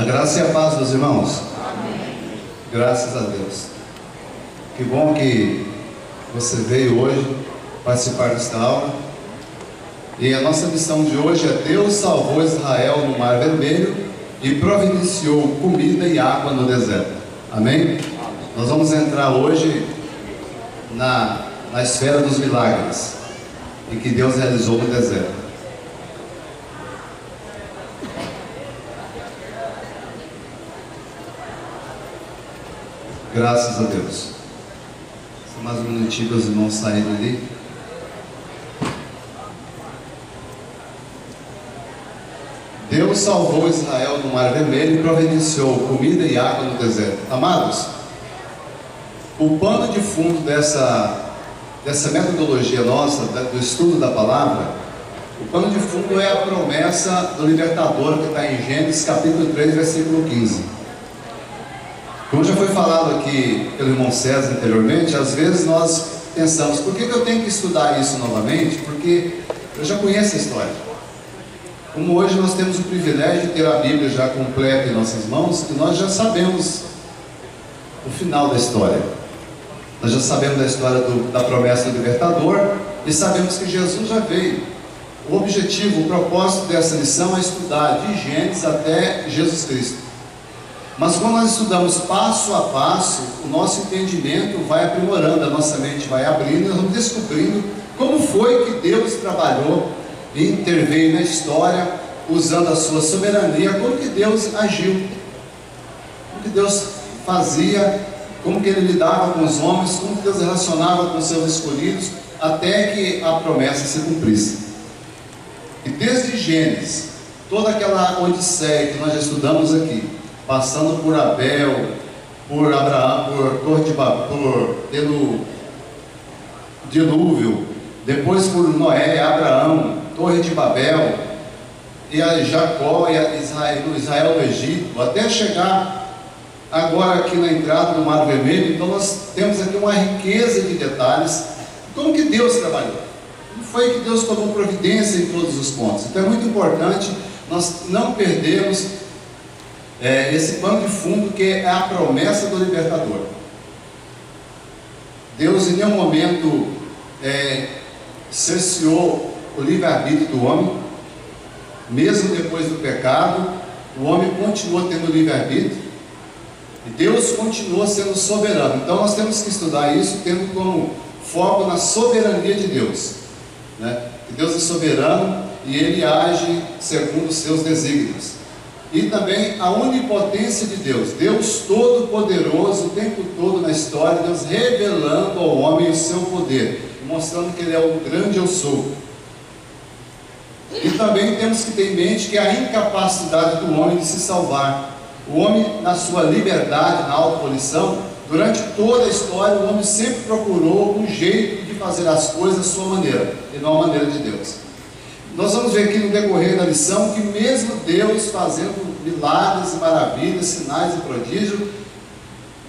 A graça e a paz dos irmãos. Amém. Graças a Deus. Que bom que você veio hoje participar desta aula. E a nossa missão de hoje é: Deus salvou Israel no Mar Vermelho e providenciou comida e água no deserto. Amém? Nós vamos entrar hoje na esfera dos milagres em que Deus realizou no deserto. Graças a Deus. Só mais um minutinho para os irmãos saírem ali. Deus salvou Israel no Mar Vermelho e providenciou comida e água no deserto. Amados, o pano de fundo dessa metodologia nossa, do estudo da palavra, o pano de fundo é a promessa do libertador que está em Gênesis capítulo 3, versículo 15. Como já foi falado aqui pelo irmão César anteriormente, às vezes nós pensamos: por que eu tenho que estudar isso novamente? Porque eu já conheço a história. Como hoje nós temos o privilégio de ter a Bíblia já completa em nossas mãos, e nós já sabemos o final da história. Nós já sabemos da história da promessa do libertador, e sabemos que Jesus já veio. O objetivo, o propósito dessa lição é estudar de Gênesis até Jesus Cristo. Mas quando nós estudamos passo a passo, o nosso entendimento vai aprimorando, a nossa mente vai abrindo, nós vamos descobrindo como foi que Deus trabalhou e interveio na história, usando a sua soberania, como que Deus agiu, como que Deus fazia, como que Ele lidava com os homens, como que Deus relacionava com os seus escolhidos, até que a promessa se cumprisse. E desde Gênesis, toda aquela odisseia que nós já estudamos aqui, passando por Abel, por Abraão, pelo dilúvio, depois por Noé, Abraão, Torre de Babel, e a Jacó e a Israel no Egito, até chegar agora aqui na entrada do Mar Vermelho. Então nós temos aqui uma riqueza de detalhes. Como que Deus trabalhou? Como foi que Deus tomou providência em todos os pontos? Então é muito importante nós não perdermos esse pano de fundo, que é a promessa do libertador. Deus em nenhum momento cerceou o livre-arbítrio do homem. Mesmo depois do pecado, o homem continuou tendo livre-arbítrio, e Deus continuou sendo soberano. Então nós temos que estudar isso tendo como foco na soberania de Deus, né? Que Deus é soberano e Ele age segundo os seus desígnios. E também a onipotência de Deus, Deus todo-poderoso o tempo todo na história, Deus revelando ao homem o seu poder, mostrando que Ele é o grande eu sou. E também temos que ter em mente que a incapacidade do homem de se salvar. O homem, na sua liberdade, na autovolição, durante toda a história, o homem sempre procurou um jeito de fazer as coisas à sua maneira, e não à maneira de Deus. Nós vamos ver aqui no decorrer da lição que mesmo Deus fazendo milagres e maravilhas, sinais e prodígios,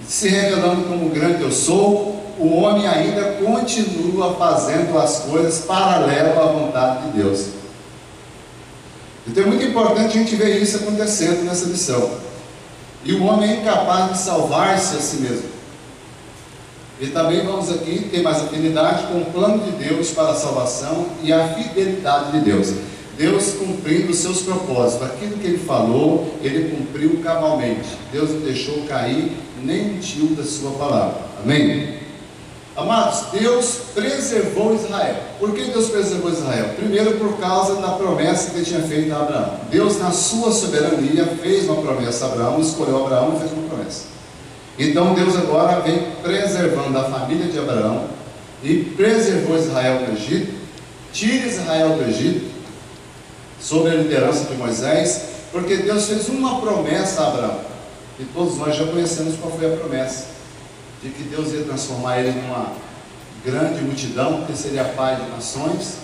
se revelando como o grande eu sou, o homem ainda continua fazendo as coisas paralelo à vontade de Deus. Então é muito importante a gente ver isso acontecendo nessa lição. E o homem é incapaz de salvar-se a si mesmo. E também vamos aqui ter mais afinidade com o plano de Deus para a salvação e a fidelidade de Deus. Deus cumprindo os seus propósitos, aquilo que Ele falou, Ele cumpriu cabalmente. Deus não deixou cair nem um tio da sua palavra. Amém? Amados, Deus preservou Israel. Por que Deus preservou Israel? Primeiro, por causa da promessa que Ele tinha feito a Abraão. Deus, na sua soberania, fez uma promessa a Abraão, escolheu Abraão e fez uma promessa. Então Deus agora vem preservando a família de Abraão e preservou Israel do Egito. Tira Israel do Egito sob a liderança de Moisés, porque Deus fez uma promessa a Abraão, e todos nós já conhecemos qual foi a promessa: de que Deus ia transformar ele numa grande multidão, que seria pai de nações,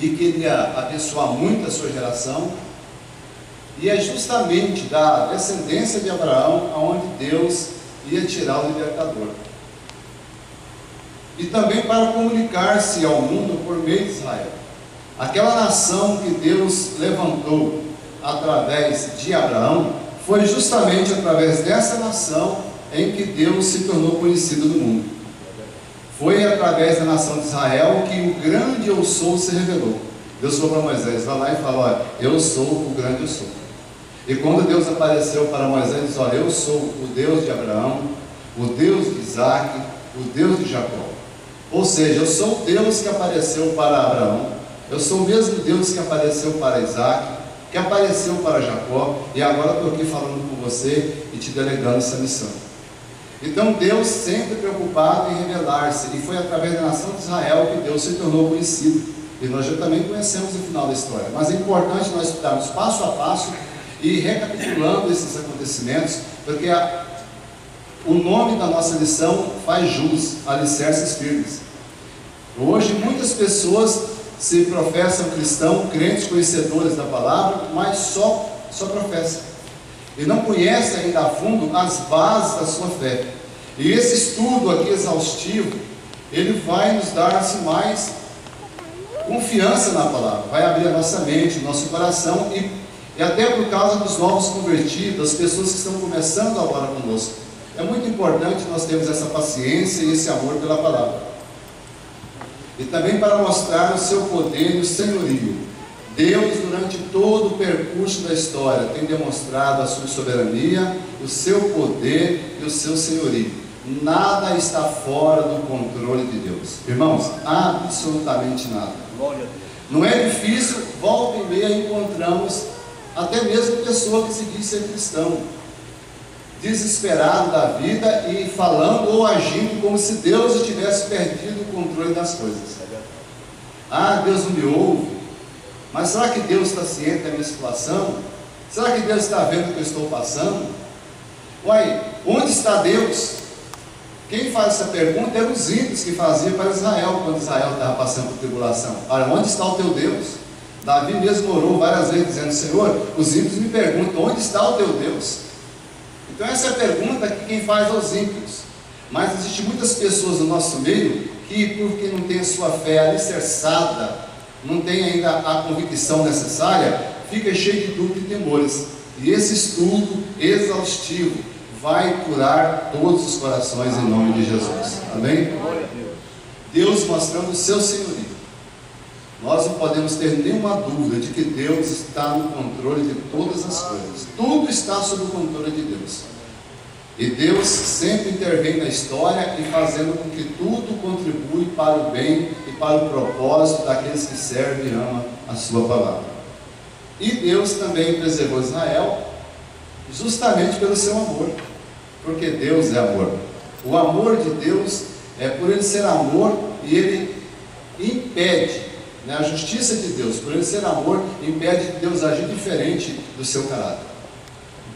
e que ele ia abençoar muito a sua geração. E é justamente da descendência de Abraão aonde Deus ia tirar o libertador. E também para comunicar-se ao mundo por meio de Israel. Aquela nação que Deus levantou através de Abraão, foi justamente através dessa nação em que Deus se tornou conhecido no mundo. Foi através da nação de Israel que o grande eu sou se revelou. Deus falou para Moisés, vai lá e fala, olha, eu sou o grande eu sou. E quando Deus apareceu para Moisés, ele disse, olha, eu sou o Deus de Abraão, o Deus de Isaac, o Deus de Jacó. Ou seja, eu sou o Deus que apareceu para Abraão, eu sou o mesmo Deus que apareceu para Isaac, que apareceu para Jacó, e agora estou aqui falando com você e te delegando essa missão. Então Deus sempre preocupado em revelar-se, e foi através da nação de Israel que Deus se tornou conhecido, e nós já também conhecemos o final da história, mas é importante nós estudarmos passo a passo, e recapitulando esses acontecimentos, porque o nome da nossa lição faz jus, alicerces firmes. Hoje muitas pessoas se professam cristãos, crentes, conhecedores da palavra, mas só professam. E não conhecem ainda a fundo as bases da sua fé. E esse estudo aqui exaustivo, ele vai nos dar mais confiança na palavra, vai abrir a nossa mente, o nosso coração, e até por causa dos novos convertidos, das pessoas que estão começando agora conosco. É muito importante nós termos essa paciência e esse amor pela palavra. E também para mostrar o seu poder e o senhorio. Deus, durante todo o percurso da história, tem demonstrado a sua soberania, o seu poder e o seu senhorio. Nada está fora do controle de Deus. Irmãos, absolutamente nada. Não é difícil, volta e meia encontramos até mesmo pessoa que se diz ser cristão, desesperado da vida e falando ou agindo como se Deus tivesse perdido o controle das coisas. Deus não me ouve. Mas será que Deus está ciente da minha situação? Será que Deus está vendo o que eu estou passando? Onde está Deus? Quem faz essa pergunta eram os ímpios que faziam para Israel, quando Israel estava passando por tribulação. Onde está o teu Deus? Davi mesmo orou várias vezes dizendo, Senhor, os ímpios me perguntam, onde está o teu Deus? Então essa é a pergunta que quem faz aos ímpios. Mas existem muitas pessoas no nosso meio que, porque não tem a sua fé alicerçada, não tem ainda a convicção necessária, fica cheio de dúvidas e temores. E esse estudo exaustivo vai curar todos os corações em nome de Jesus. Amém? Deus mostrando o seu senhorio. Nós não podemos ter nenhuma dúvida de que Deus está no controle de todas as coisas. Tudo está sob o controle de Deus. E Deus sempre intervém na história e fazendo com que tudo contribui para o bem e para o propósito daqueles que servem e amam a sua palavra. E Deus também preservou Israel justamente pelo seu amor, porque Deus é amor. O amor de Deus é por ele ser amor e ele impede, a justiça de Deus, por ele ser amor, impede de Deus agir diferente do seu caráter.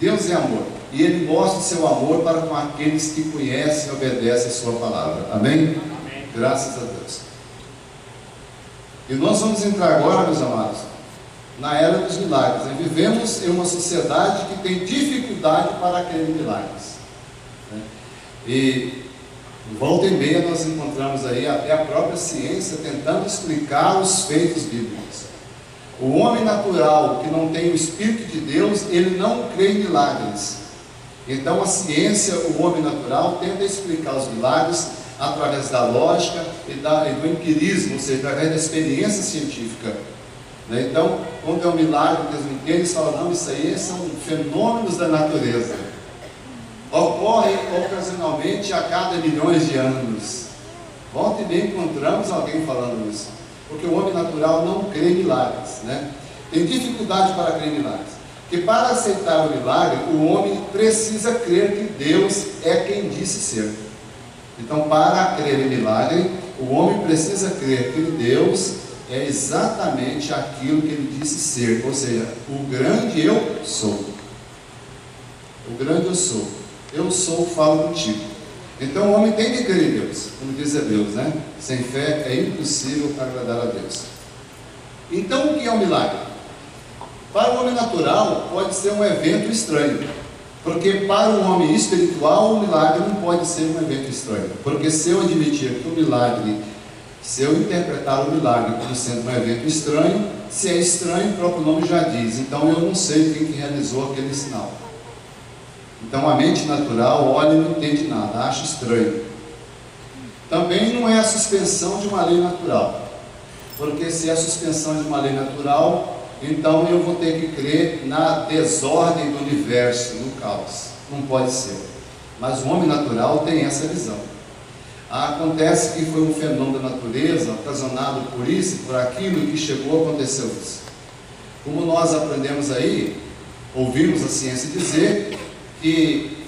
Deus é amor, e ele mostra o seu amor para com aqueles que conhecem e obedecem a sua palavra. Amém? Amém. Graças a Deus. E nós vamos entrar agora, meus amados, na era dos milagres. Vivemos em uma sociedade que tem dificuldade para crer em milagres. E volta e meia nós encontramos aí até a própria ciência tentando explicar os feitos bíblicos. O homem natural que não tem o Espírito de Deus, ele não crê em milagres. Então a ciência, o homem natural, tenta explicar os milagres através da lógica e do empirismo, ou seja, através da experiência científica. Então, quando é um milagre que eles não entendem, eles falam, não, isso aí são fenômenos da natureza. Ocorre ocasionalmente a cada milhões de anos. Volta e meia encontramos alguém falando isso, porque o homem natural não crê em milagres, tem dificuldade para crer em milagres, porque para aceitar o milagre, o homem precisa crer que Deus é quem disse ser. Então, para crer em milagre, o homem precisa crer que Deus é exatamente aquilo que ele disse ser, ou seja, o grande eu sou. O grande eu sou. Eu sou, falo contigo. Então o homem tem que crer em Deus, como diz Hebreus, sem fé é impossível agradar a Deus. Então o que é um milagre? Para o homem natural pode ser um evento estranho, porque para o homem espiritual o milagre não pode ser um evento estranho, porque se eu admitir que o milagre, se eu interpretar o milagre como sendo um evento estranho, se é estranho, o próprio nome já diz. Então eu não sei quem que realizou aquele sinal. Então a mente natural olha e não entende nada, acha estranho. Também não é a suspensão de uma lei natural, porque se é a suspensão de uma lei natural, então eu vou ter que crer na desordem do universo, no caos. Não pode ser. Mas o homem natural tem essa visão. Acontece que foi um fenômeno da natureza, ocasionado por isso e por aquilo, que chegou, aconteceu isso. Como nós aprendemos aí, ouvimos a ciência dizer que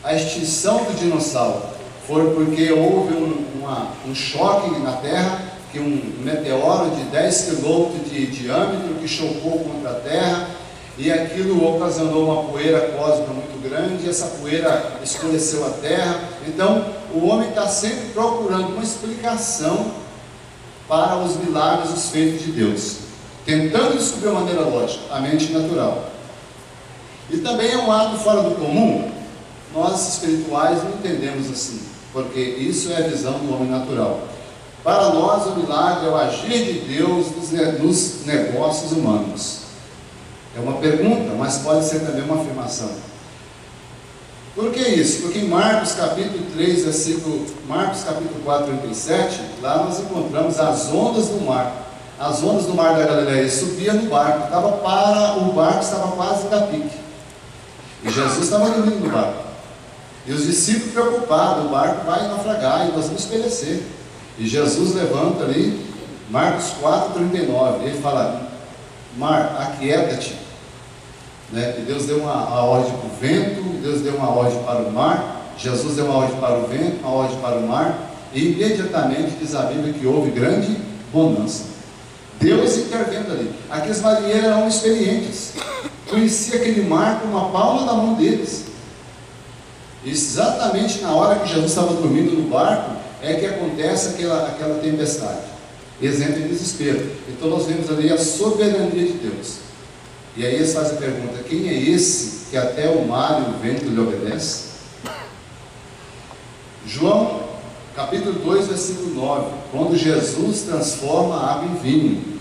a extinção do dinossauro foi porque houve um choque na Terra, que um meteoro de 10 quilômetros de diâmetro que chocou contra a Terra, e aquilo ocasionou uma poeira cósmica muito grande, e essa poeira escureceu a Terra. Então o homem está sempre procurando uma explicação para os milagres, os feitos de Deus, tentando descobrir uma maneira lógica, a mente natural. E também é um ato fora do comum. Nós espirituais não entendemos assim, porque isso é a visão do homem natural. Para nós o milagre é o agir de Deus nos negócios humanos. É uma pergunta, mas pode ser também uma afirmação. Por que isso? Porque em Marcos capítulo 3, Marcos capítulo 4, 37, lá nós encontramos as ondas do mar. As ondas do mar da Galileia subiam no barco, o barco estava quase a pique. E Jesus estava dormindo no barco. E os discípulos preocupados, o barco vai naufragar e nós vamos perecer. E Jesus levanta ali, Marcos 4, 39, ele fala: mar, aquieta-te. E Deus deu uma ordem para o vento, Deus deu uma ordem para o mar, Jesus deu uma ordem para o vento, uma ordem para o mar, e imediatamente diz a Bíblia que houve grande bonança. Deus intervendo ali. Aqueles marinheiros eram experientes, conheciam aquele mar com uma palma da mão deles. Exatamente na hora que Jesus estava dormindo no barco, é que acontece aquela tempestade. Exemplo de desespero. Então nós vemos ali a soberania de Deus. E aí eles fazem a pergunta: quem é esse que até o mar e o vento lhe obedecem? João capítulo 2, versículo 9, quando Jesus transforma a água em vinho.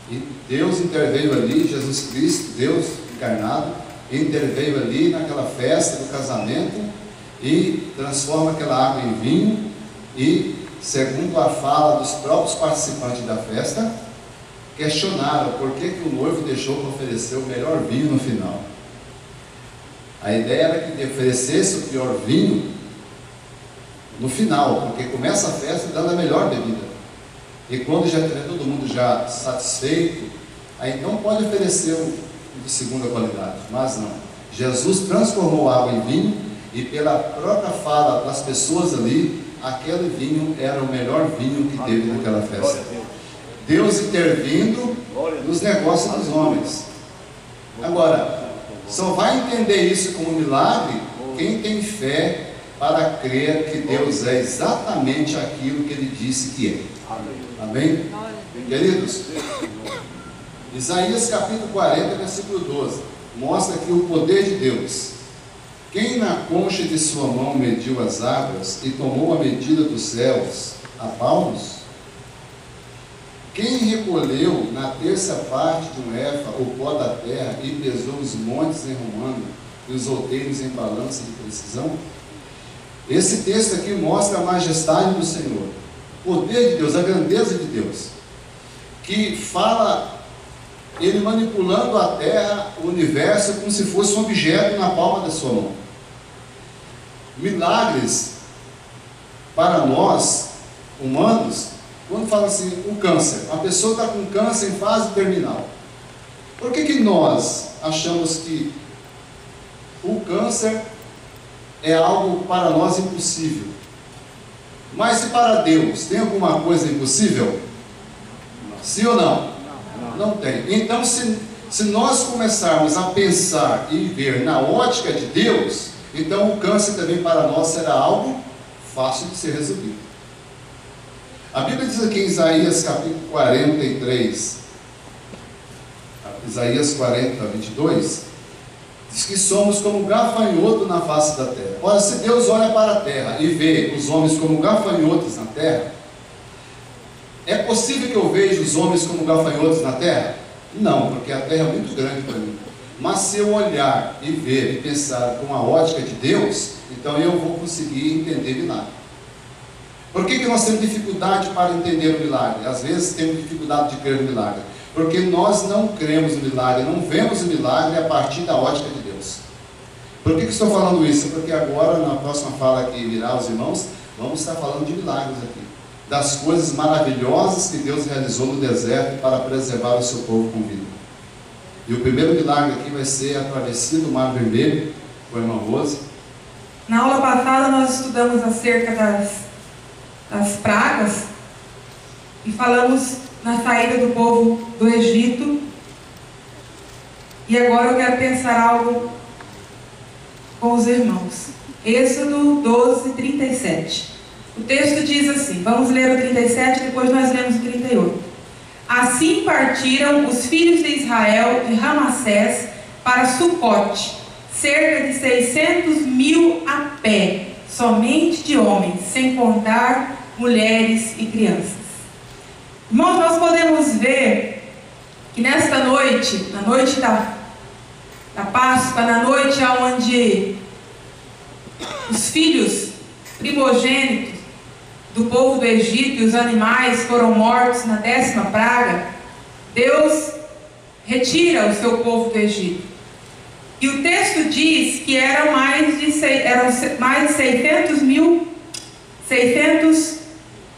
E Deus interveio ali, Jesus Cristo, Deus encarnado, interveio ali naquela festa do casamento e transforma aquela água em vinho. E, segundo a fala dos próprios participantes da festa, questionaram por que o noivo deixou para oferecer o melhor vinho no final. A ideia era que oferecesse o pior vinho no final, porque começa a festa dando a melhor bebida. E quando já tiver todo mundo já satisfeito, aí não pode oferecer o de segunda qualidade. Mas não. Jesus transformou a água em vinho, e pela própria fala das pessoas ali, aquele vinho era o melhor vinho que teve naquela festa. Deus intervindo nos negócios dos homens. Agora, só vai entender isso como milagre quem tem fé para crer que Deus é exatamente aquilo que Ele disse que é. Amém? Queridos, Isaías capítulo 40, versículo 12, mostra aqui o poder de Deus. Quem na concha de sua mão mediu as águas e tomou a medida dos céus a palmos? Quem recolheu na terça parte de um éfa o pó da terra e pesou os montes em romano e os outeiros em balança de precisão? Esse texto aqui mostra a majestade do Senhor, o poder de Deus, a grandeza de Deus, que fala Ele manipulando a terra, o universo, como se fosse um objeto na palma da sua mão. Milagres para nós humanos, quando fala assim, o câncer, a pessoa está com câncer em fase terminal. Por que nós achamos que o câncer é algo para nós impossível? Mas se para Deus tem alguma coisa impossível? Sim ou não? Não tem. Então se nós começarmos a pensar e ver na ótica de Deus, então o câncer também para nós será algo fácil de ser resolvido. A Bíblia diz aqui em Isaías capítulo 43, Isaías 40, 22, diz que somos como gafanhoto na face da terra. Ora, se Deus olha para a terra e vê os homens como gafanhotos na terra, é possível que eu veja os homens como gafanhotos na terra? Não, porque a terra é muito grande para mim. Mas se eu olhar e ver e pensar com a ótica de Deus, então eu vou conseguir entender milagre. Por que nós temos dificuldade para entender o milagre? Às vezes temos dificuldade de crer no milagre. Porque nós não cremos no milagre, não vemos o milagre a partir da ótica de Deus. Por que estou falando isso? Porque agora, na próxima fala que virá os irmãos, vamos estar falando de milagres aqui. Das coisas maravilhosas que Deus realizou no deserto para preservar o seu povo com vida. E o primeiro milagre aqui vai ser a travessia do Mar Vermelho, com a irmã Rose. Na aula passada nós estudamos acerca das pragas e falamos na saída do povo do Egito. E agora eu quero pensar algo com os irmãos. Êxodo 12, 37. O texto diz assim, vamos ler o 37, depois nós lemos o 38. Assim partiram os filhos de Israel de Ramassés para Sucote, cerca de 600.000 a pé, somente de homens, sem contar mulheres e crianças. Irmãos, nós podemos ver que nesta noite, na noite da Páscoa, na noite onde os filhos primogênitos do povo do Egito e os animais foram mortos na 10ª praga, Deus retira o seu povo do Egito. E o texto diz que eram mais de 600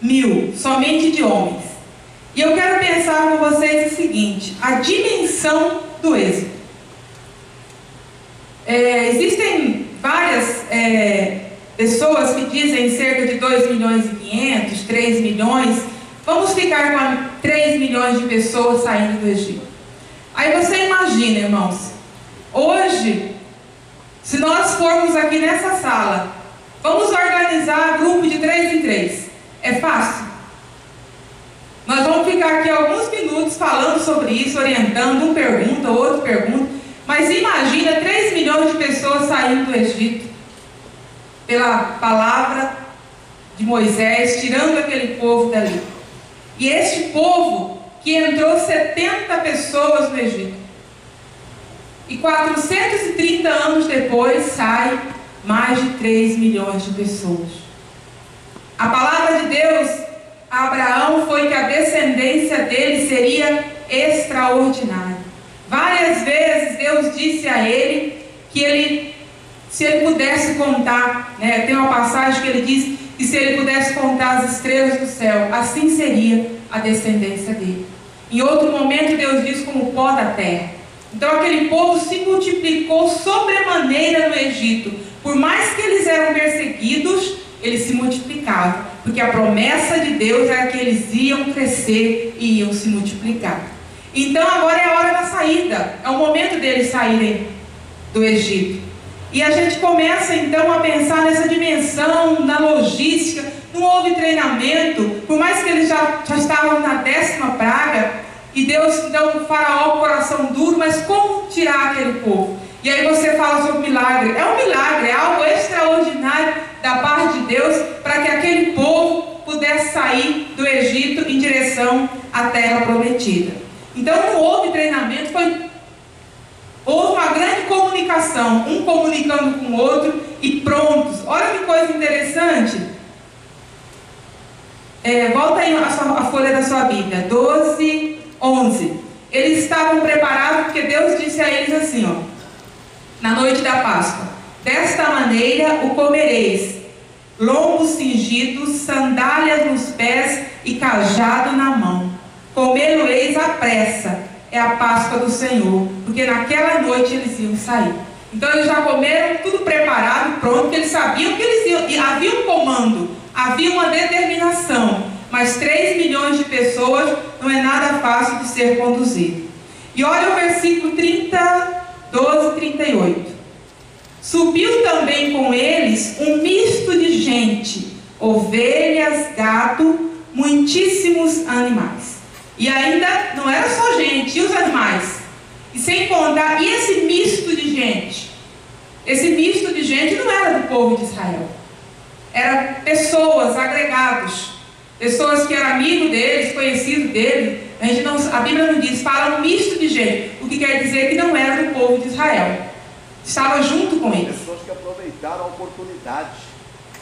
mil, somente de homens. E eu quero pensar com vocês o seguinte, a dimensão do êxodo. Existem várias pessoas que dizem cerca de 2 milhões e 500, 3 milhões. Vamos ficar com 3 milhões de pessoas saindo do Egito. Aí você imagina, irmãos, hoje, se nós formos aqui nessa sala, vamos organizar grupo de 3 em 3. É fácil? Nós vamos ficar aqui alguns minutos falando sobre isso, orientando, um pergunta, outro pergunta. Mas imagina 3 milhões de pessoas saindo do Egito pela palavra de Moisés, tirando aquele povo dali. E este povo que entrou 70 pessoas no Egito. E 430 anos depois sai mais de 3 milhões de pessoas. A palavra de Deus a Abraão foi que a descendência dele seria extraordinária. Várias vezes Deus disse a ele que se ele pudesse contar, tem uma passagem que ele diz que se ele pudesse contar as estrelas do céu, assim seria a descendência dele. Em outro momento Deus diz como o pó da terra. Então aquele povo se multiplicou sobremaneira no Egito. Por mais que eles eram perseguidos, eles se multiplicavam, porque a promessa de Deus era que eles iam crescer e iam se multiplicar. Então agora é a hora da saída, é o momento deles saírem do Egito. E a gente começa então a pensar nessa dimensão da logística. Não houve treinamento, por mais que eles já estavam na 10ª praga, e Deus deu um faraó, coração duro, mas como tirar aquele povo? E aí você fala sobre milagre. É um milagre, é algo extraordinário da parte de Deus, para que aquele povo pudesse sair do Egito em direção à terra prometida. Então não houve treinamento, houve uma grande comunicação, um comunicando com o outro e prontos. Olha que coisa interessante. Volta aí a folha da sua Bíblia, 12, 11. Eles estavam preparados porque Deus disse a eles assim, na noite da Páscoa: desta maneira o comereis, lombos cingidos, sandálias nos pés e cajado na mão. Comê-lo-eis à pressa, é a Páscoa do Senhor, porque naquela noite eles iam sair. Então eles já comeram tudo preparado, pronto, porque eles sabiam que eles iam, e havia um comando, havia uma determinação, mas 3 milhões de pessoas não é nada fácil de ser conduzido. E olha o versículo 12, 38. Subiu também com eles um misto de gente, ovelhas, gado, muitíssimos animais. E ainda não era só gente, e os animais? E sem contar, e esse misto de gente? Esse misto de gente não era do povo de Israel. Eram pessoas, agregados. pessoas que eram amigos deles, conhecidos deles. A Bíblia não diz, fala um misto de gente, o que quer dizer que não era do povo de Israel, estava junto com eles. Pessoas que aproveitaram a oportunidade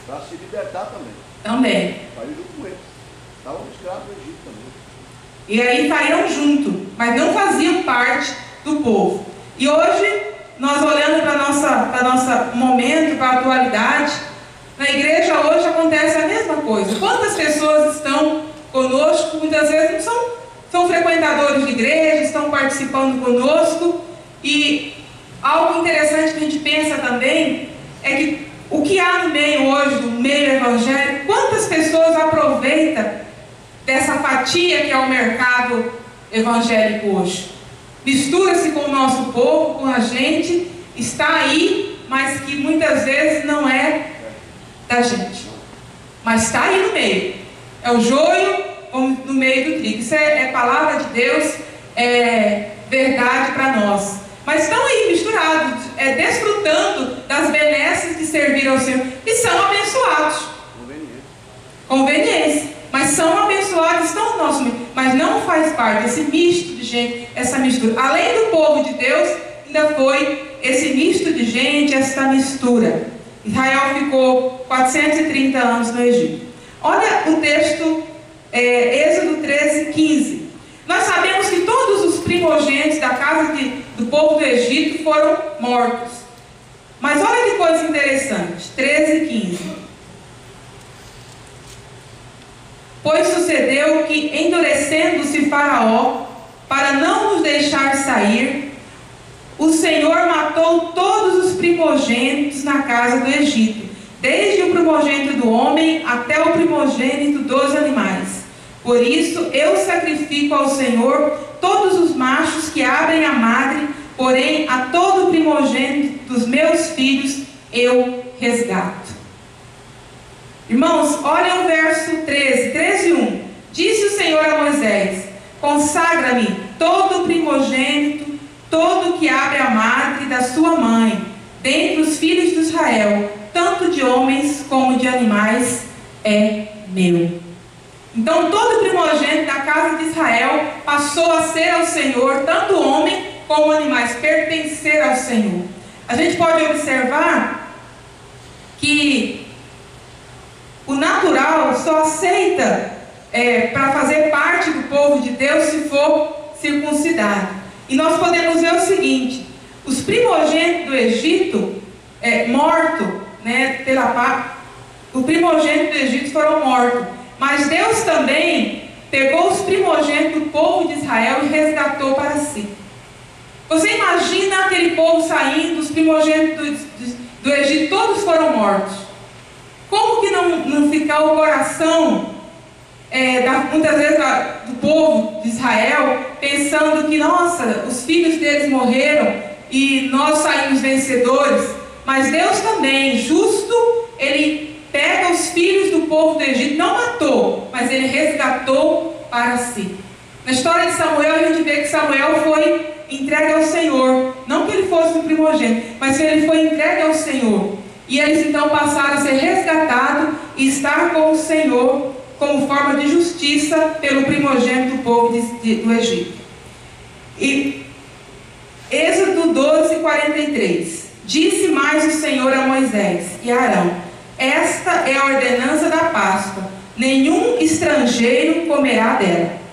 para se libertar também. Também. Para ir junto com eles. Estavam escravos do Egito também. E aí saíram junto, mas não faziam parte do povo. E hoje, nós olhando para nosso momento, para a atualidade, na igreja hoje acontece a mesma coisa. Quantas pessoas estão conosco, muitas vezes não são frequentadores de igreja, estão participando conosco. E algo interessante que a gente pensa também é que o que há no meio hoje, no meio evangélico, quantas pessoas aproveitam dessa fatia que é o mercado evangélico hoje? Mistura-se com o nosso povo, com a gente, está aí, mas que muitas vezes não é da gente, mas está aí no meio. É o joio no meio do trigo. Isso é palavra de Deus, é verdade para nós. Mas estão aí misturados, desfrutando das benesses de servir ao Senhor, e são abençoados. Conveniência. Mas são abençoados, estão no nosso meio, mas não faz parte desse misto de gente, essa mistura. Além do povo de Deus, ainda foi esse misto de gente, essa mistura. Israel ficou 430 anos no Egito. Olha o texto, Êxodo 13, 15. Nós sabemos que todos os primogênitos da casa do povo do Egito foram mortos. Mas olha que coisa interessante, 13, 15. Pois sucedeu que, endurecendo-se Faraó, para não nos deixar sair, o Senhor matou todos os primogênitos na casa do Egito, desde o primogênito do homem até o primogênito dos animais. Por isso eu sacrifico ao Senhor todos os machos que abrem a madre, porém a todo primogênito dos meus filhos eu resgato. Irmãos, olha o verso 13:1. Disse o Senhor a Moisés: consagra-me todo primogênito, todo que abre a madre da sua mãe, dentre os filhos de Israel, tanto de homens como de animais, é meu. Então todo primogênito da casa de Israel passou a ser ao Senhor, tanto homem como animais, pertencer ao Senhor. A gente pode observar que o natural só aceita para fazer parte do povo de Deus se for circuncidado. E nós podemos ver o seguinte: os primogênitos do Egito, morto, o primogênito do Egito foram mortos. Mas Deus também pegou os primogênitos do povo de Israel e resgatou para si. Você imagina aquele povo saindo, os primogênitos do Egito, todos foram mortos. Como que não ficar o coração, muitas vezes, do povo de Israel, pensando que, nossa, os filhos deles morreram e nós saímos vencedores? Mas Deus também, justo, Ele pega os filhos do povo do Egito, não matou, mas Ele resgatou para si. Na história de Samuel, a gente vê que Samuel foi entregue ao Senhor, não que ele fosse o primogênito, mas que ele foi entregue ao Senhor. E eles então passaram a ser resgatados e estar com o Senhor como forma de justiça pelo primogênito do povo do Egito. E Êxodo 12, 43. Disse mais o Senhor a Moisés e a Arão: esta é a ordenança da Páscoa, nenhum estrangeiro comerá dela.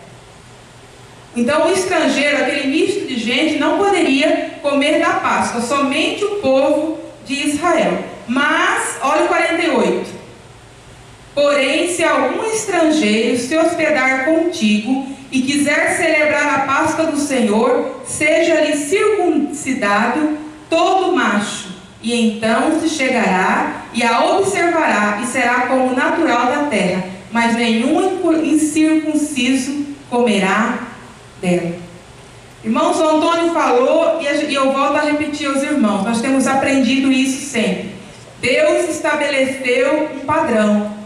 Então o estrangeiro, aquele misto de gente, não poderia comer da Páscoa, somente o povo de Israel. Mas, olha o 48. Porém, se algum estrangeiro se hospedar contigo e quiser celebrar a Páscoa do Senhor, seja-lhe circuncidado todo macho, e então se chegará e a observará, e será como natural da terra, mas nenhum incircunciso comerá dela. Irmãos, o Antônio falou, e eu volto a repetir aos irmãos, nós temos aprendido isso sempre. Deus estabeleceu um padrão,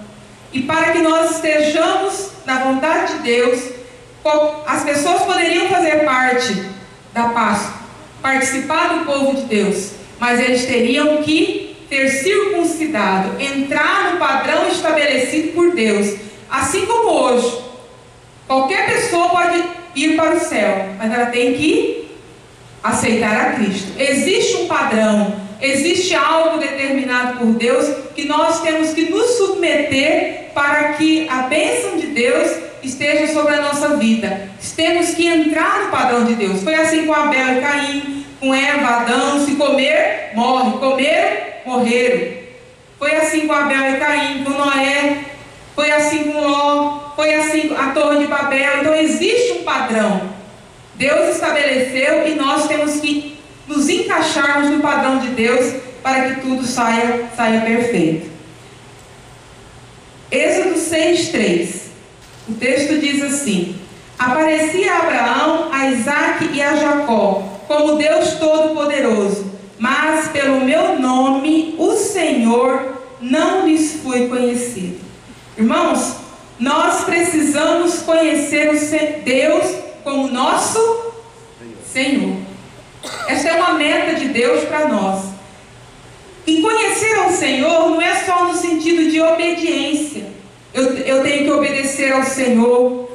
e para que nós estejamos na vontade de Deus, as pessoas poderiam fazer parte da Páscoa, participar do povo de Deus, mas eles teriam que ter circuncidado, entrar no padrão estabelecido por Deus. Assim como hoje, qualquer pessoa pode ir para o céu, mas ela tem que aceitar a Cristo. Existe um padrão, existe algo determinado por Deus que nós temos que nos submeter para que a bênção de Deus esteja sobre a nossa vida. Temos que entrar no padrão de Deus. Foi assim com Abel e Caim, com Eva, Adão. Se comer, morre. Comeram, morreram. Foi assim com Abel e Caim, com Noé. Foi assim com Ló. Foi assim com a Torre de Babel. Então existe um padrão. Deus estabeleceu e nós temos que nos encaixarmos no padrão de Deus para que tudo saia perfeito. Êxodo 6:3. O texto diz assim: aparecia a Abraão, a Isaque e a Jacó como Deus Todo-Poderoso, mas pelo meu nome, o Senhor, não lhes fui conhecido. Irmãos, nós precisamos conhecer o Deus como nosso Senhor. Esta é uma meta de Deus para nós. E conhecer ao Senhor não é só no sentido de obediência. Eu tenho que obedecer ao Senhor,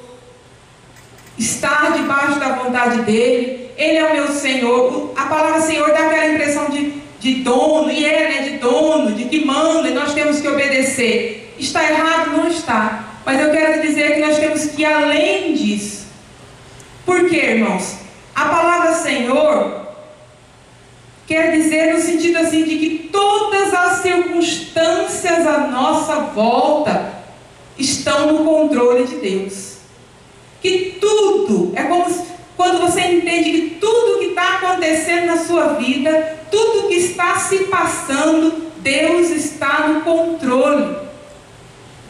estar debaixo da vontade dEle. Ele é o meu Senhor. A palavra Senhor dá aquela impressão de dono, e de dono, de que manda, e nós temos que obedecer. Está errado? Não está. Mas eu quero dizer que nós temos que ir além disso. Por quê, irmãos? A palavra Senhor quer dizer no sentido assim de que todas as circunstâncias à nossa volta estão no controle de Deus. Que tudo, é como quando você entende que tudo que está acontecendo na sua vida, tudo que está se passando, Deus está no controle.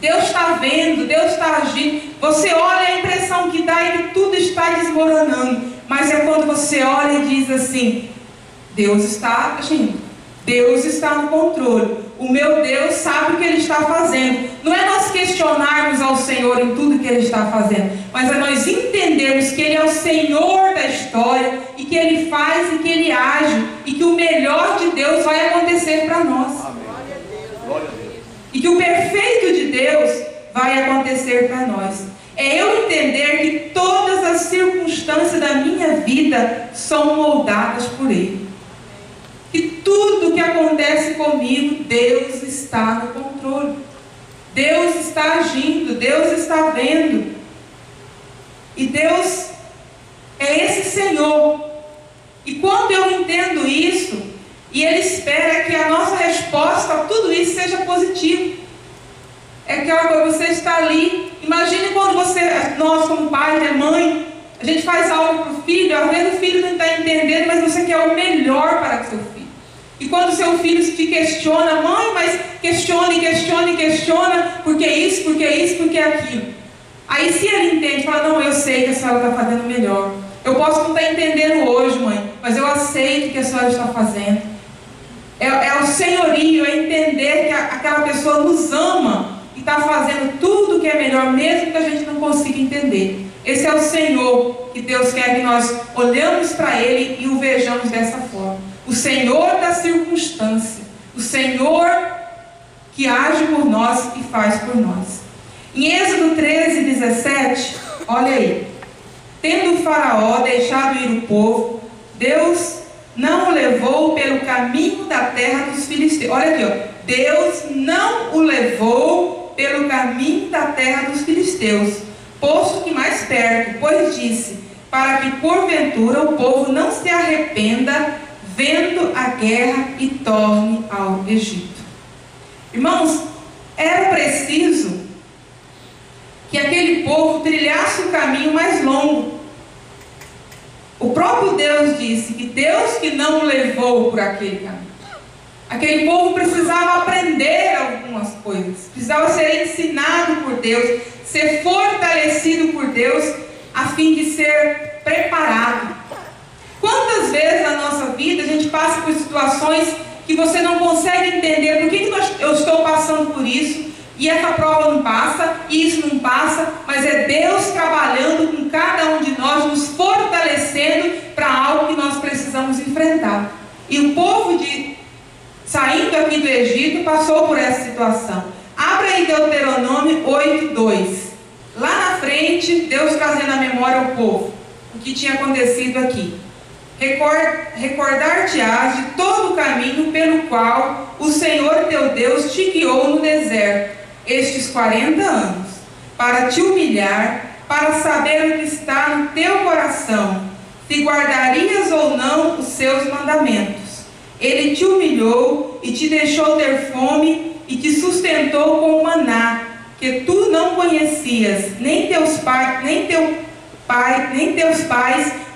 Deus está vendo, Deus está agindo. Você olha, a impressão que dá é que tudo está desmoronando. Mas é quando você olha e diz assim: Deus está agindo, Deus está no controle. O meu Deus sabe o que Ele está fazendo. Não é nós questionarmos ao Senhor em tudo que Ele está fazendo, mas é nós entendermos que Ele é o Senhor da história, e que Ele faz e que Ele age, e que o melhor de Deus vai acontecer para nós. Amém. Glória a Deus. E que o perfeito de Deus vai acontecer para nós. É eu entender que todas as circunstâncias da minha vida são moldadas por Ele. Que tudo que acontece comigo, Deus está no controle. Deus está agindo, Deus está vendo. E Deus é esse Senhor. E quando eu entendo isso, e Ele espera que a nossa resposta a tudo isso seja positiva. É aquela coisa, você está ali. Imagine quando nós como pai, mãe, a gente faz algo para o filho, às vezes o filho não está entendendo, mas você quer o melhor para o seu filho. E quando o seu filho te questiona: mãe, mas questiona, porque isso, porque aquilo. Aí se ele entende, fala: não, eu sei que a senhora está fazendo melhor. Eu posso não estar entendendo hoje, mãe, mas eu aceito o que a senhora está fazendo. É o senhorio, é entender que aquela pessoa nos ama e está fazendo tudo que é melhor, mesmo que a gente não consiga entender. Esse é o Senhor que Deus quer que nós olhamos para Ele e o vejamos dessa forma. O Senhor da circunstância, o Senhor que age por nós e faz por nós. Em Êxodo 13:17, olha aí: tendo o Faraó deixado ir o povo, Deus não o levou pelo caminho da terra dos filisteus. Olha aqui, ó. Deus não o levou pelo caminho da terra dos filisteus, posto que mais perto, pois disse: para que porventura o povo não se arrependa vendo a guerra e torne ao Egito. Irmãos, era preciso que aquele povo trilhasse o caminho mais longo. O próprio Deus disse que Deus que não o levou por aquele caminho. Aquele povo precisava aprender algumas coisas, precisava ser ensinado por Deus, ser fortalecido por Deus, a fim de ser preparado. Quantas vezes na nossa vida a gente passa por situações que você não consegue entender por que eu estou passando por isso, e essa prova não passa, e isso não passa, mas é Deus trabalhando com cada um de nós, nos fortalecendo para algo que nós precisamos enfrentar. E o povo saindo aqui do Egito passou por essa situação. Abra em Deuteronômio 8:2. Lá na frente, Deus trazendo à memória ao povo o que tinha acontecido aqui. Recordar-te-ás de todo o caminho pelo qual o Senhor teu Deus te guiou no deserto estes 40 anos, para te humilhar, para saber o que está no teu coração, se guardarias ou não os seus mandamentos. Ele te humilhou e te deixou ter fome e te sustentou com maná, que tu não conhecias, nem teus pais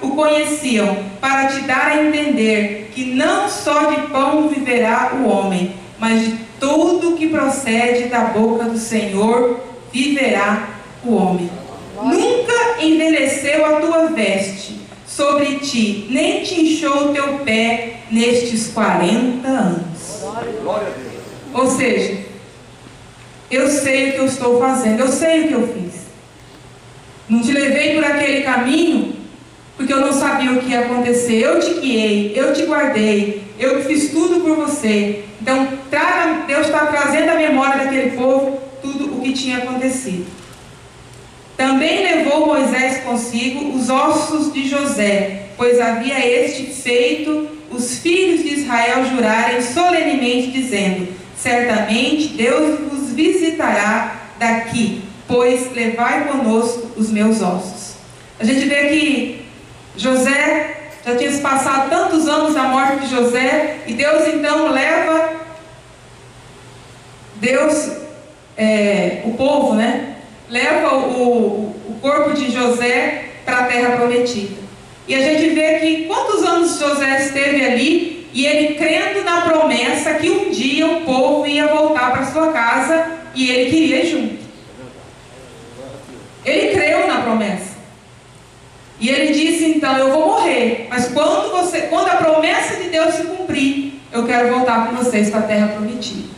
o conheciam, para te dar a entender que não só de pão viverá o homem, mas de tudo que procede da boca do Senhor viverá o homem. Nunca envelheceu a tua veste sobre ti, nem te inchou o teu pé nestes 40 anos. Glória a Deus. Ou seja, eu sei o que eu estou fazendo, eu sei o que eu fiz. Não te levei por aquele caminho porque eu não sabia o que ia acontecer. Eu te guiei, eu te guardei, eu fiz tudo por você. Então, Deus está trazendo à memória daquele povo tudo o que tinha acontecido. Também levou Moisés consigo os ossos de José, pois havia este feito os filhos de Israel jurarem solenemente, dizendo: certamente Deus vos visitará daqui, pois levai conosco os meus ossos. A gente vê que José, já tinha se passado tantos anos da morte de José, e Deus então leva o povo, leva o corpo de José para a terra prometida. E a gente vê que quantos anos José esteve ali, e ele crendo na promessa que um dia o povo ia voltar para sua casa e ele queria ir junto. Ele creu na promessa. E ele disse: então, eu vou morrer, mas quando a promessa de Deus se cumprir, eu quero voltar com vocês para a terra prometida.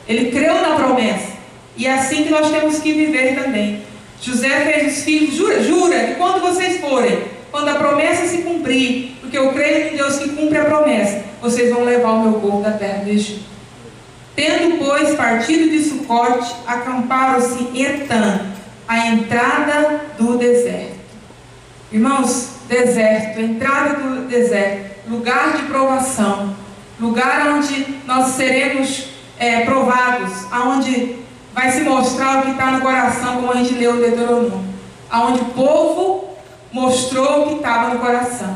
Ele creu na promessa. E é assim que nós temos que viver também. José fez os filhos: jura que quando vocês forem, quando a promessa se cumprir, porque eu creio em Deus que cumpre a promessa, vocês vão levar o meu povo da terra do Egito. Tendo, pois, partido de Sucote, acamparam-se em Etã, a entrada do deserto. Irmãos, deserto, entrada do deserto, lugar de provação, lugar onde nós seremos provados, aonde vai se mostrar o que está no coração, como a gente leu no Deuteronômio, aonde o povo mostrou o que estava no coração.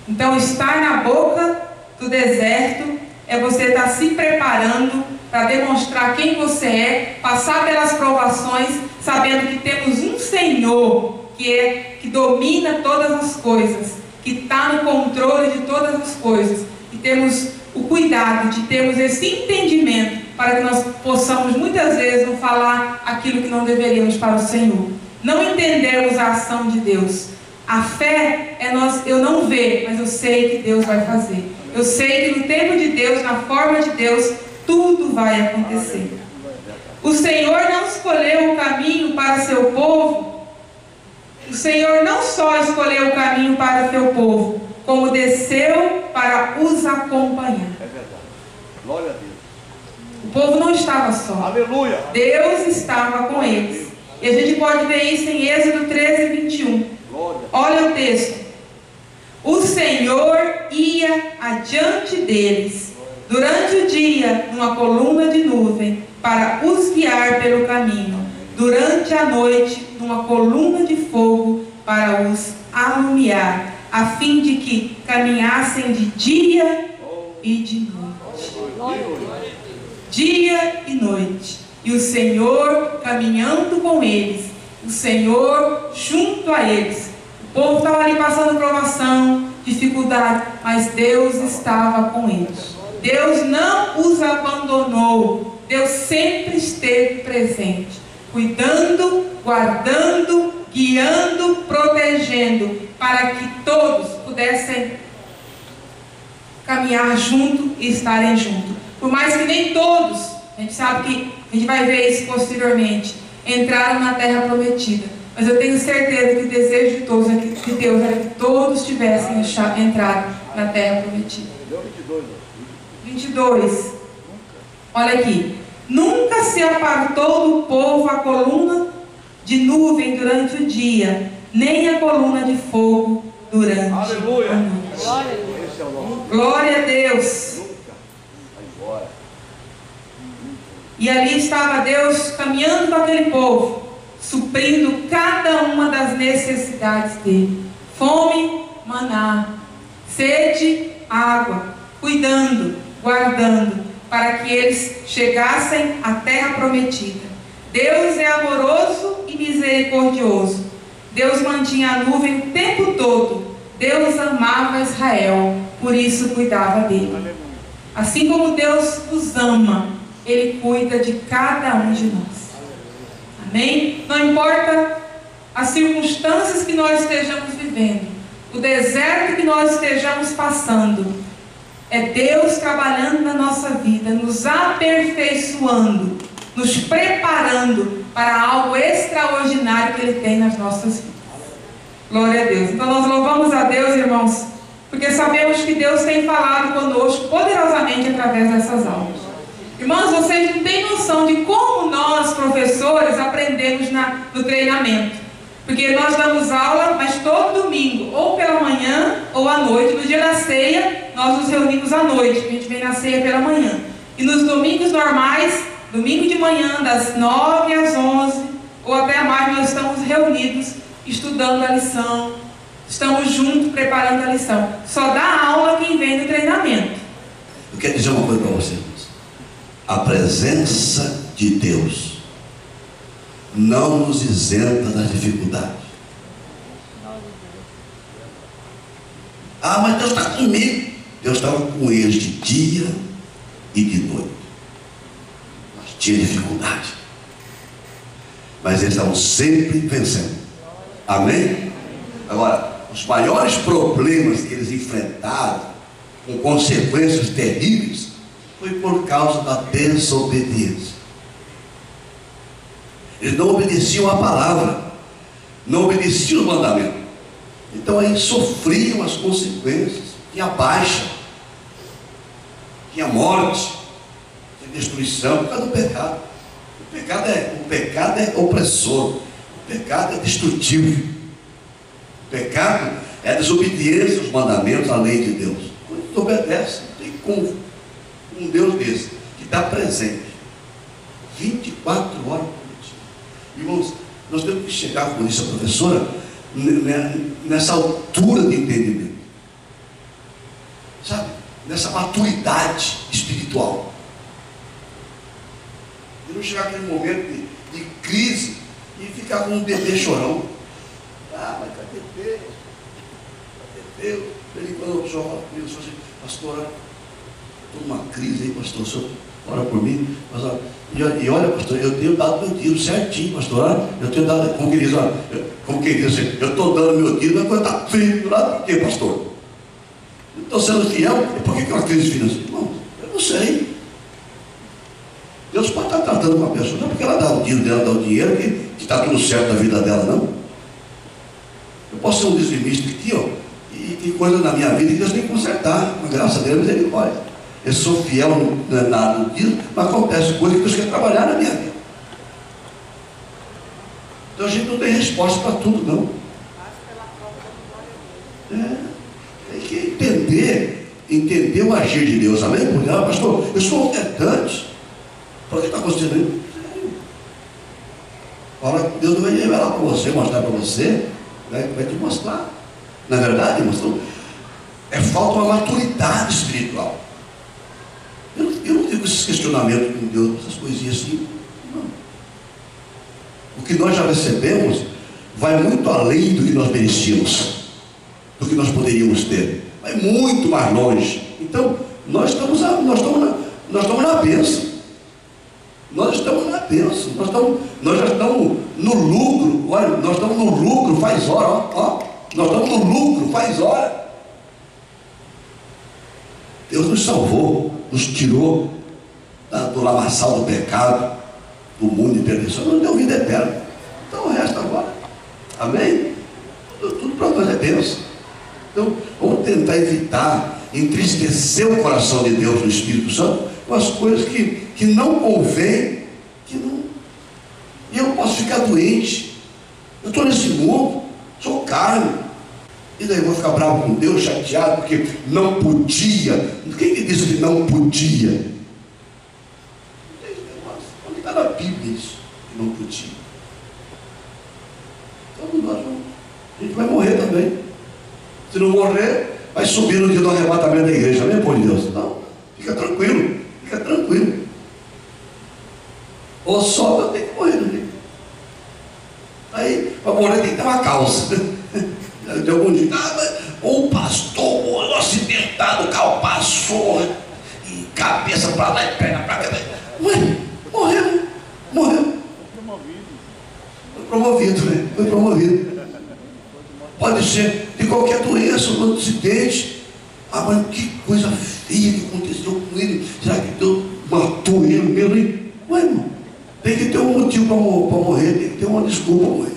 Então, estar na boca do deserto é você estar se preparando para demonstrar quem você é, passar pelas provações, sabendo que temos um Senhor que domina todas as coisas, que está no controle de todas as coisas, e temos o cuidado de termos esse entendimento para que nós possamos muitas vezes não falar aquilo que não deveríamos para o Senhor. Não entendemos a ação de Deus. A fé é eu não ver, mas eu sei que Deus vai fazer. Eu sei que no tempo de Deus, na forma de Deus, tudo vai acontecer. O Senhor não escolheu o caminho para seu povo. O Senhor não só escolheu o caminho para seu povo, como desceu para os acompanhar. É verdade. Glória a Deus. O povo não estava só. Aleluia. Deus estava com eles. E a gente pode ver isso em Êxodo 13:21. Glória. Olha o texto. O Senhor ia adiante deles durante o dia numa coluna de nuvem para os guiar pelo caminho, durante a noite numa coluna de fogo para os alumiar, a fim de que caminhassem de dia e de noite. Dia e noite. E o Senhor caminhando com eles, o Senhor junto a eles. O povo estava ali passando provação, dificuldade, mas Deus estava com eles. Deus não os abandonou. Deus sempre esteve presente, cuidando, guardando, guiando, protegendo, para que todos pudessem caminhar junto e estarem juntos. Por mais que nem todos, a gente sabe que a gente vai ver isso posteriormente, entraram na terra prometida. Mas eu tenho certeza que o desejo de todos, de Deus, era que todos tivessem entrado na terra prometida. 22. Olha aqui. Nunca se apartou do povo a coluna de nuvem durante o dia, nem a coluna de fogo durante Aleluia. a noite. Glória a Deus. Esse é o nome. Glória a Deus. Nunca vai embora. E ali estava Deus caminhando com aquele povo, suprindo cada uma das necessidades dele. Fome, maná. Sede, água. Cuidando, guardando, para que eles chegassem à terra prometida. Deus é amoroso e misericordioso. Deus mantinha a nuvem o tempo todo. Deus amava Israel, por isso cuidava dele. Assim como Deus nos ama, Ele cuida de cada um de nós. Amém? Não importa as circunstâncias que nós estejamos vivendo, o deserto que nós estejamos passando, é Deus trabalhando na nossa vida, nos aperfeiçoando, nos preparando para algo extraordinário que Ele tem nas nossas vidas. Glória a Deus. Então nós louvamos a Deus, irmãos, porque sabemos que Deus tem falado conosco poderosamente através dessas aulas. Irmãos, vocês não têm noção de como nós, professores, aprendemos no treinamento. Porque nós damos aula, mas todo domingo, ou pela manhã ou à noite. No dia da ceia, nós nos reunimos à noite, a gente vem na ceia pela manhã. E nos domingos normais, domingo de manhã, das 9 às 11, ou até mais, nós estamos reunidos, estudando a lição, estamos juntos preparando a lição. Só dá aula quem vem no treinamento. Eu quero dizer uma coisa para vocês. A presença de Deus não nos isenta das dificuldades. Ah, mas Deus está comigo. Deus estava com eles de dia e de noite. Mas tinha dificuldade. Mas eles estavam sempre vencendo. Amém? Agora, os maiores problemas que eles enfrentaram, com consequências terríveis, foi por causa da desobediência. Eles não obedeciam à palavra, não obedeciam o mandamento. Então aí sofriam as consequências. Tinha baixa, tinha morte, tinha destruição por causa do pecado. O pecado é opressor, o pecado é destrutivo, o pecado é a desobediência aos mandamentos, à lei de Deus. Quando desobedece, não tem como um Deus desse, que está presente 24 horas. Irmãos, nós temos que chegar, como disse a professora, nessa altura de entendimento, sabe? Nessa maturidade espiritual. E não chegar aquele momento de crise e ficar como um bebê chorão. Ah, mas cadê Deus? Cadê Deus? Ele quando eu choro, eu sou assim, pastor, estou numa crise aí, pastor, o senhor ora por mim, pastor. E olha, pastor, eu tenho dado meu dízimo certinho, pastor. Eu tenho dado, como quem diz assim, eu estou dando meu dízimo, mas quando está firme, lá por quê, pastor? Eu estou sendo fiel, e por que é uma crise financeira? Irmão, eu não sei. Deus pode estar tratando com a pessoa, não é porque ela dá o dízimo dela, dá o dinheiro, que está tudo certo na vida dela, não. Eu posso ser um dizimista aqui, ó, e tem coisa na minha vida que Deus tem que consertar, mas graças a Deus ele pode. Eu sou fiel no dízimo, mas acontece coisa que Deus quer trabalhar na minha vida. Então a gente não tem resposta para tudo, não. Tem que entender o agir de Deus, amém? Porque, pastor, eu sou ofertante. Por que está acontecendo isso? Fala que Deus vai revelar para você, mostrar para você, vai te mostrar. Na verdade, irmão, falta uma maturidade espiritual. Eu não tenho esses questionamentos com Deus, essas coisinhas assim. Não. O que nós já recebemos vai muito além do que nós merecíamos, do que nós poderíamos ter. Vai muito mais longe. Então, nós estamos na bênção. Nós estamos na bênção. Nós já estamos no lucro. Olha, nós estamos no lucro faz hora. Ó. Nós estamos no lucro faz hora. Deus nos salvou, nos tirou do lamaçal do pecado, do mundo de perdição, nos deu vida eterna. Então o resto agora, amém? Tudo para nós é bênção. Então vamos tentar evitar entristecer o coração de Deus no Espírito Santo umas coisas que não convém, e eu posso ficar doente. Eu estou nesse mundo, sou carne, e daí eu vou ficar bravo com Deus, chateado, porque não podia. Quem que disse que não podia? Onde está na Bíblia isso, que não podia? Então a gente vai morrer também. Se não morrer, vai subir no dia do arrebatamento da igreja, amém, povo de Deus? Não, fica tranquilo, fica tranquilo. Ou sobe ou tem que morrer, não tem? Aí, para morrer tem que ter uma causa. De algum dia, o pastor morreu acidentado, o carro passou, e cabeça para lá e perna para cá. Ué, morreu. Foi promovido, né? Foi promovido. Pode ser de qualquer doença, um acidente. Mas que coisa feia que aconteceu com ele. Será que Deus matou ele mesmo, hein? Ué, irmão, tem que ter um motivo para morrer, tem que ter uma desculpa para morrer.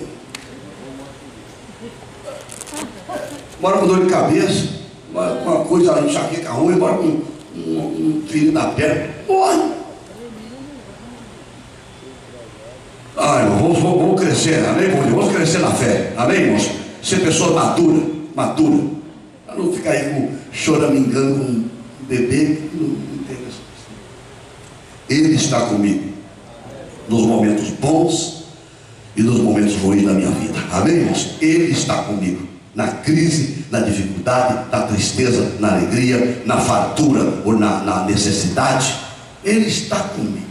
Mora com dor de cabeça, mora com uma coisa, enxaqueca ruim, mora com um ferido na perna, morre. Irmão, vamos crescer, amém, vamos crescer na fé, amém, irmãos? Ser pessoa madura, para não ficar aí choramingando com um bebê que não tem essa questão. Ele está comigo nos momentos bons e nos momentos ruins da minha vida, amém, irmãos? Ele está comigo na crise, na dificuldade, na tristeza, na alegria, na fartura ou na necessidade. Ele está comigo.